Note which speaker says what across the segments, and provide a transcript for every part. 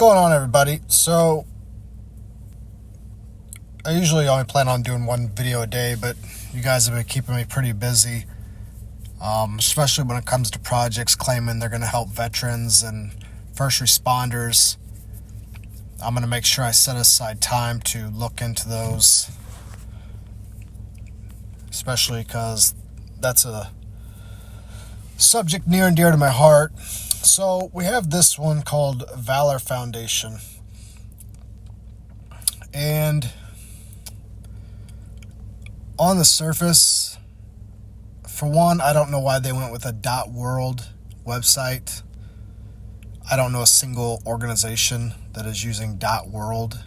Speaker 1: going on, everybody? So I usually only plan on doing one video a day, but you guys have been keeping me pretty busy, especially when it comes to projects claiming they're going to help veterans and first responders. I'm going to make sure I set aside time to look into those, especially because that's a subject near and dear to my heart. So we have this one called Valor Foundation, and on the surface, for one, I don't know why they went with a .world website. I don't know a single organization that is using .world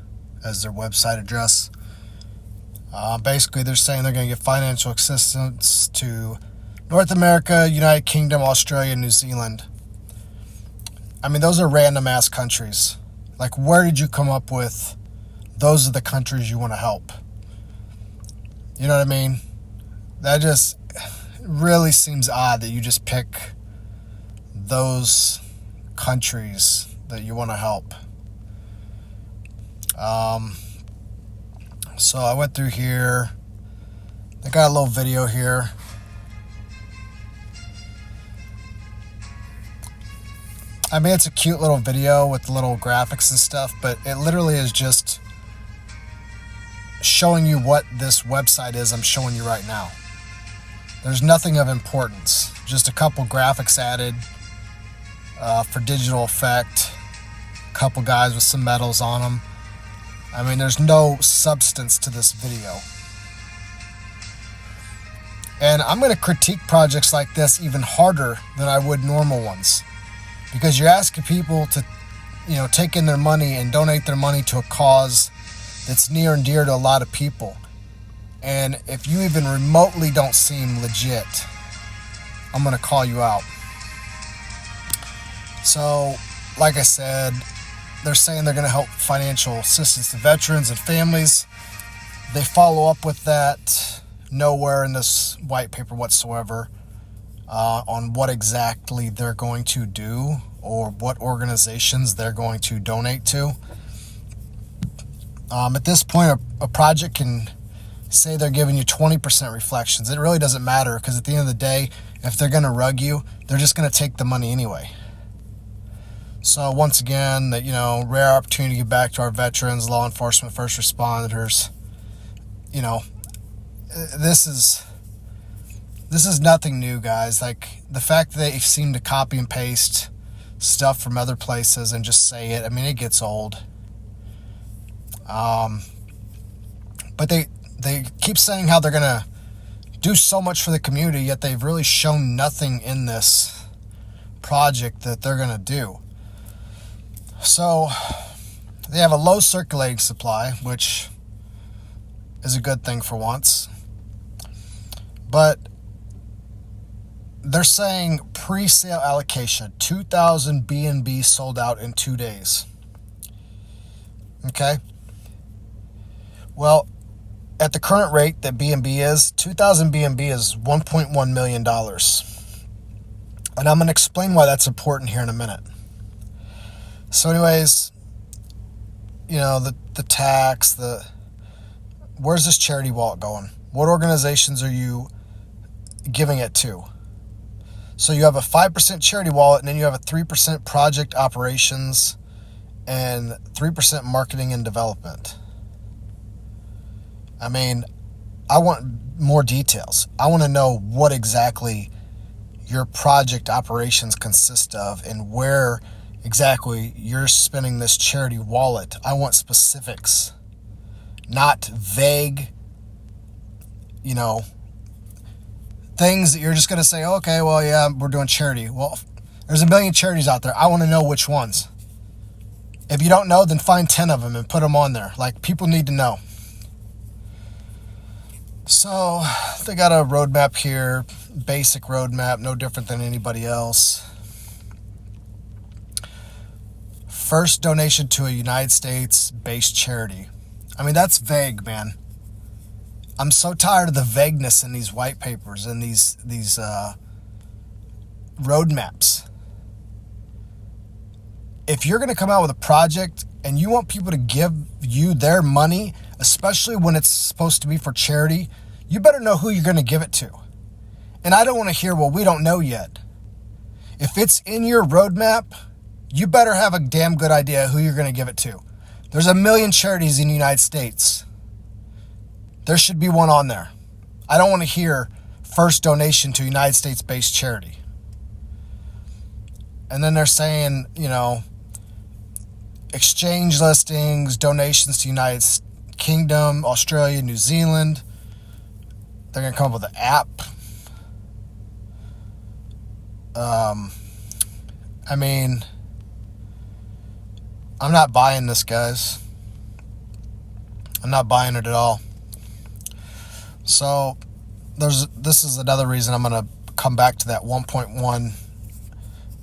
Speaker 1: as their website address. Basically, they're saying they're going to give financial assistance to North America, United Kingdom, Australia, and New Zealand. I mean, those are random-ass countries. Like, where did you come up with those are the countries you want to help? You know what I mean? That just really seems odd that you just pick those countries that you want to help. So I went through here. They got a little video here. I mean, it's a cute little video with little graphics and stuff, but it literally is just showing you what this website is I'm showing you right now. There's nothing of importance. Just a couple graphics added for digital effect. A couple guys with some medals on them. I mean, there's no substance to this video. And I'm going to critique projects like this even harder than I would normal ones. Because you're asking people to, take in their money and donate their money to a cause that's near and dear to a lot of people. And if you even remotely don't seem legit, I'm going to call you out. So, like I said, they're saying they're going to help financial assistance to veterans and families. They follow up with that nowhere in this white paper whatsoever on what exactly they're going to do or what organizations they're going to donate to. At this point, a project can say they're giving you 20% reflections. It really doesn't matter, because at the end of the day, if they're going to rug you, they're just going to take the money anyway. So once again, that rare opportunity to give back to our veterans, law enforcement, first responders. This is nothing new, guys. Like, the fact that they seem to copy and paste stuff from other places and just say it, I mean, it gets old. But they keep saying how they're going to do so much for the community, yet they've really shown nothing in this project that they're going to do. So they have a low circulating supply, which is a good thing for once. But they're saying pre-sale allocation, 2,000 B&B sold out in 2 days. Okay? Well, at the current rate that B&B is, 2,000 B&B is $1.1 million. And I'm going to explain why that's important here in a minute. So anyways, the tax, where's this charity wallet going? What organizations are you giving it to? So you have a 5% charity wallet, and then you have a 3% project operations and 3% marketing and development. I mean, I want more details. I want to know what exactly your project operations consist of and where exactly you're spending this charity wallet. I want specifics, not vague, things that you're just going to say, okay, well, yeah, we're doing charity. Well, there's a million charities out there. I want to know which ones. If you don't know, then find 10 of them and put them on there. Like, people need to know. So they got a roadmap here, basic roadmap, no different than anybody else. First donation to a United States-based charity. I mean, that's vague, man. I'm so tired of the vagueness in these white papers and these roadmaps. if you're going to come out with a project and you want people to give you their money, especially when it's supposed to be for charity, you better know who you're going to give it to. And I don't want to hear, well, we don't know yet. If it's in your roadmap, you better have a damn good idea who you're going to give it to. There's 1 million charities in the United States. There should be one on there. I don't want to hear first donation to United States-based charity. And then they're saying, exchange listings, donations to United Kingdom, Australia, New Zealand. They're going to come up with an app. I'm not buying this, guys. I'm not buying it at all. So this is another reason I'm going to come back to that $1.1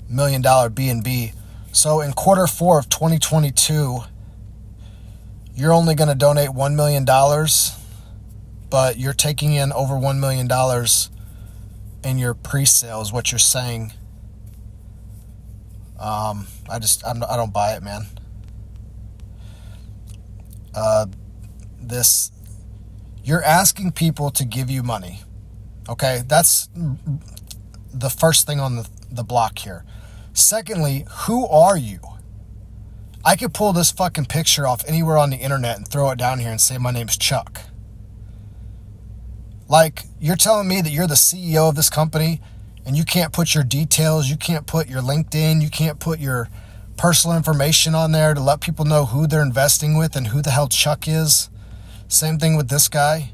Speaker 1: million B&B. So in quarter 4 of 2022, you're only going to donate $1 million, but you're taking in over $1 million in your pre-sale is what you're saying. I don't buy it, man. You're asking people to give you money. Okay, that's the first thing on the block here. Secondly, who are you? I could pull this fucking picture off anywhere on the internet and throw it down here and say my name's Chuck. Like, you're telling me that you're the CEO of this company and you can't put your details, you can't put your LinkedIn, you can't put your personal information on there to let people know who they're investing with and who the hell Chuck is. Same thing with this guy.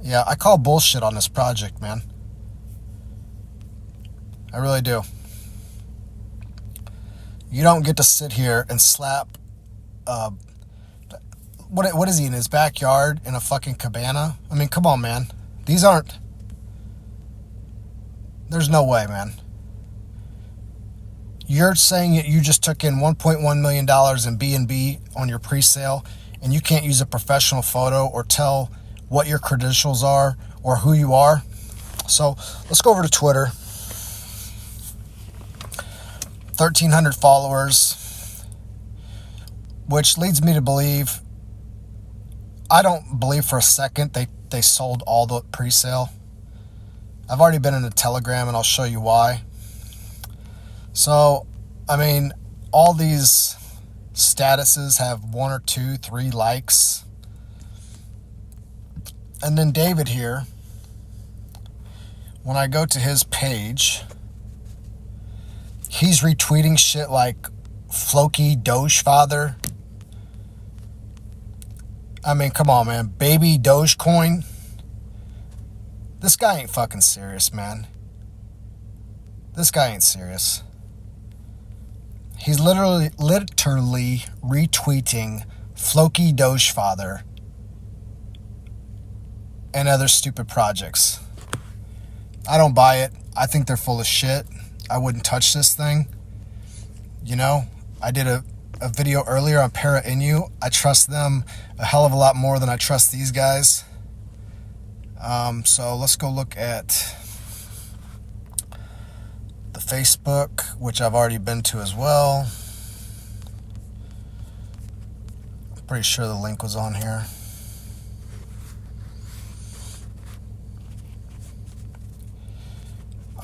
Speaker 1: Yeah, I call bullshit on this project, man. I really do. You don't get to sit here and slap, what is he, in his backyard in a fucking cabana? Come on, man. There's no way, man. You're saying that you just took in $1.1 million in B&B on your pre-sale, and you can't use a professional photo or tell what your credentials are or who you are. So let's go over to Twitter. 1,300 followers, which leads me to believe, I don't believe for a second they sold all the pre-sale. I've already been in a Telegram, and I'll show you why. So, all these statuses have 1 or 2, 3 likes. And then David here, when I go to his page, he's retweeting shit like Floki Dogefather. Come on, man. Baby Dogecoin. This guy ain't fucking serious, man. This guy ain't serious. He's literally retweeting Floki Dogefather and other stupid projects. I don't buy it. I think they're full of shit. I wouldn't touch this thing. I did a video earlier on Para Inu. I trust them a hell of a lot more than I trust these guys. So let's go look at the Facebook, which I've already been to as well. I'm pretty sure the link was on here.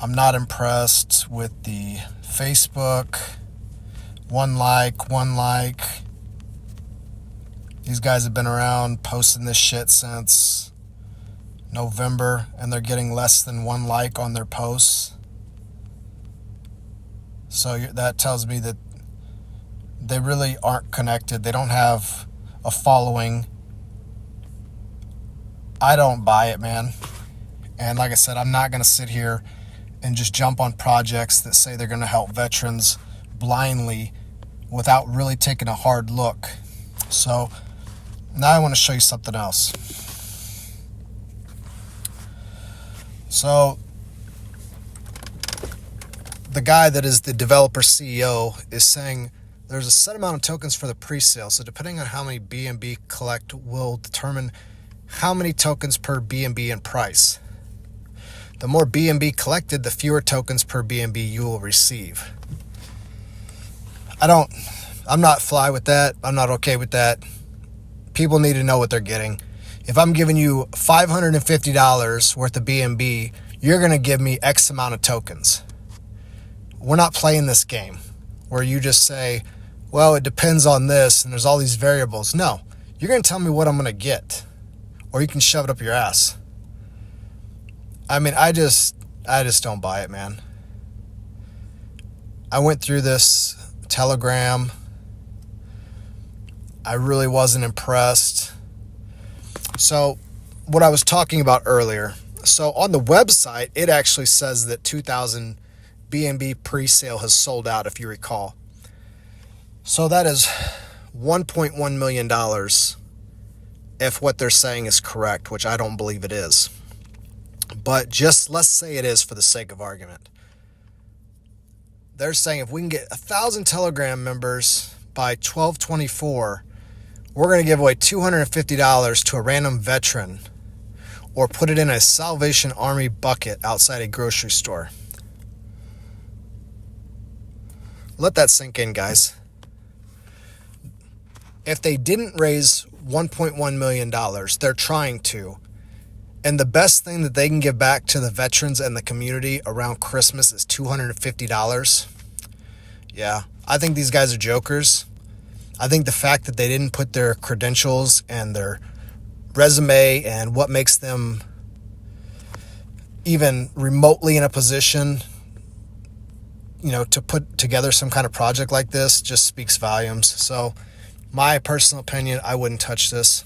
Speaker 1: I'm not impressed with the Facebook. One like. These guys have been around posting this shit since November, and they're getting less than 1 like on their posts. So that tells me that they really aren't connected. They don't have a following. I don't buy it, man. And like I said, I'm not going to sit here and just jump on projects that say they're going to help veterans blindly without really taking a hard look. So now I want to show you something else. So the guy that is the developer CEO is saying there's a set amount of tokens for the pre-sale. So depending on how many B&B collect will determine how many tokens per B&B and price. The more BNB collected, the fewer tokens per BNB you will receive. I'm not fly with that. I'm not okay with that. People need to know what they're getting. If I'm giving you $550 worth of BNB, you're going to give me X amount of tokens. We're not playing this game where you just say, well, it depends on this and there's all these variables. No, you're going to tell me what I'm going to get, or you can shove it up your ass. I mean, I just don't buy it, man. I went through this Telegram. I really wasn't impressed. So what I was talking about earlier, so on the website, it actually says that 2,000 BNB pre-sale has sold out, if you recall. So that is $1.1 million if what they're saying is correct, which I don't believe it is. But just let's say it is for the sake of argument. They're saying if we can get 1,000 Telegram members by 12/24, we're going to give away $250 to a random veteran or put it in a Salvation Army bucket outside a grocery store. Let that sink in, guys. If they didn't raise $1.1 million, they're trying to. And the best thing that they can give back to the veterans and the community around Christmas is $250. Yeah, I think these guys are jokers. I think the fact that they didn't put their credentials and their resume and what makes them even remotely in a position, to put together some kind of project like this just speaks volumes. So my personal opinion, I wouldn't touch this.